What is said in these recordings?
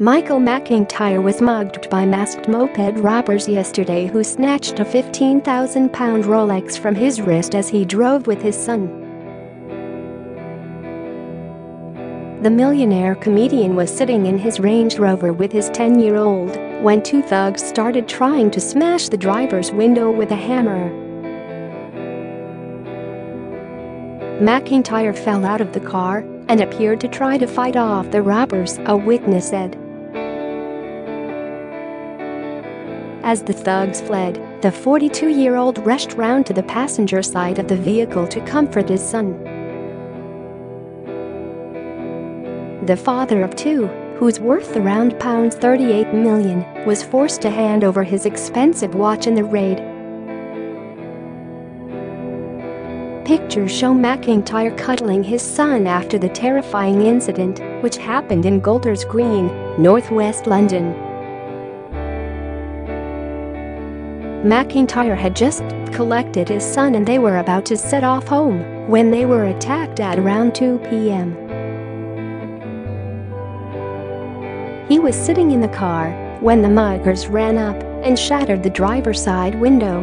Michael McIntyre was mugged by masked moped robbers yesterday who snatched a £15,000 Rolex from his wrist as he drove with his son. The millionaire comedian was sitting in his Range Rover with his 10-year-old when two thugs started trying to smash the driver's window with a hammer. McIntyre fell out of the car and appeared to try to fight off the robbers, a witness said. As the thugs fled, the 42-year-old rushed round to the passenger side of the vehicle to comfort his son. The father of two, who's worth around £38 million, was forced to hand over his expensive watch in the raid. Pictures show McIntyre cuddling his son after the terrifying incident, which happened in Golders Green, northwest London. McIntyre had just collected his son and they were about to set off home when they were attacked at around 2 p.m. He was sitting in the car when the muggers ran up and shattered the driver's side window.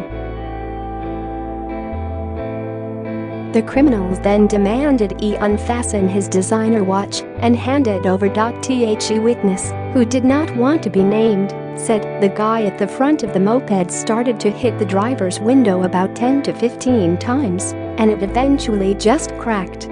The criminals then demanded he unfasten his designer watch and hand it over.The witness, who did not want to be named, said the guy at the front of the moped started to hit the driver's window about 10 to 15 times, and it eventually just cracked.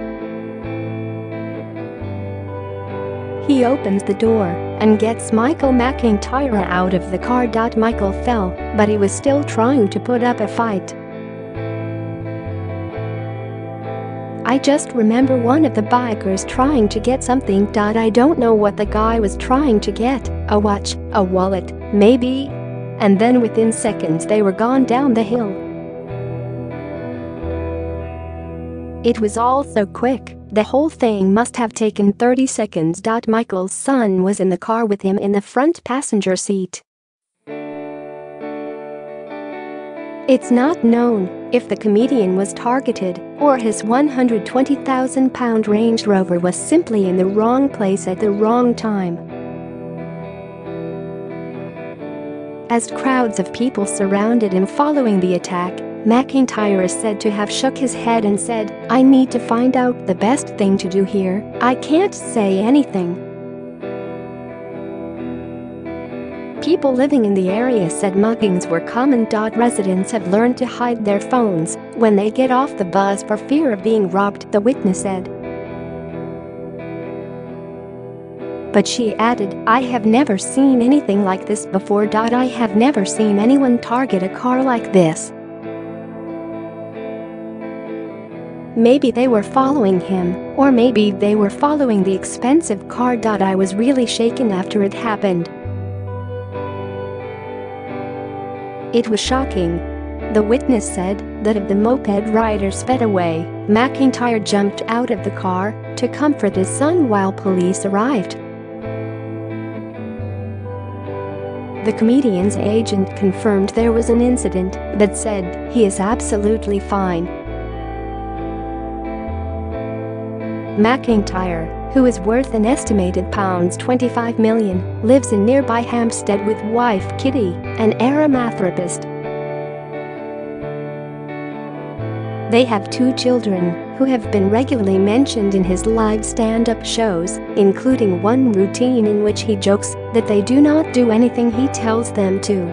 He opens the door and gets Michael McIntyre out of the car. Michael fell, but he was still trying to put up a fight. I just remember one of the bikers trying to get something. I don't know what the guy was trying to get, a watch, a wallet, maybe. And then within seconds they were gone down the hill. It was all so quick, the whole thing must have taken 30 seconds. Michael's son was in the car with him in the front passenger seat. It's not known if the comedian was targeted or his £120,000 Range Rover was simply in the wrong place at the wrong time. As crowds of people surrounded him following the attack, McIntyre is said to have shook his head and said, "I need to find out the best thing to do here. I can't say anything." People living in the area said muggings were common. Residents have learned to hide their phones when they get off the bus for fear of being robbed, the witness said. But she added, "I have never seen anything like this before. I have never seen anyone target a car like this. Maybe they were following him, or maybe they were following the expensive car. I was really shaken after it happened. It was shocking." The witness said that if the moped rider sped away, McIntyre jumped out of the car to comfort his son while police arrived. The comedian's agent confirmed there was an incident but said he is absolutely fine. McIntyre, who is worth an estimated £25 million, lives in nearby Hampstead with wife Kitty, an aromatherapist. They have two children who have been regularly mentioned in his live stand-up shows, including one routine in which he jokes that they do not do anything he tells them to.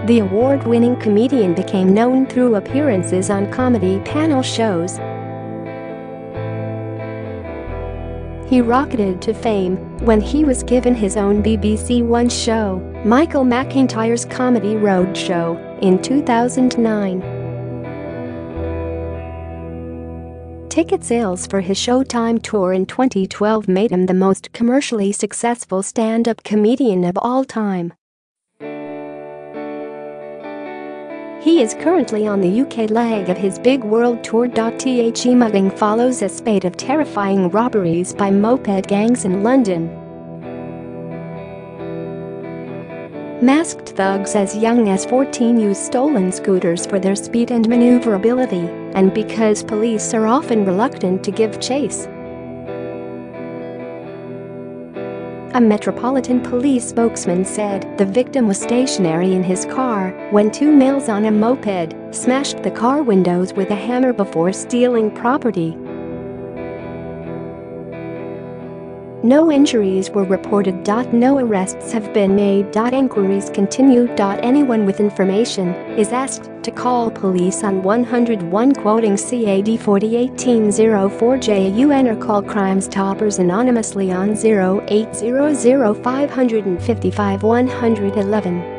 The award-winning comedian became known through appearances on comedy panel shows. He rocketed to fame when he was given his own BBC One show, Michael McIntyre's Comedy Roadshow, in 2009. Ticket sales for his Showtime tour in 2012 made him the most commercially successful stand-up comedian of all time. He is currently on the UK leg of his big world tour. The mugging follows a spate of terrifying robberies by moped gangs in London. Masked thugs as young as 14 use stolen scooters for their speed and maneuverability, and because police are often reluctant to give chase. A Metropolitan Police spokesman said the victim was stationary in his car when two males on a moped smashed the car windows with a hammer before stealing property. No injuries were reported. No arrests have been made. Inquiries continue. Anyone with information is asked to call police on 101 quoting CAD 401804JAUN or call Crime Stoppers anonymously on 0800 555 111.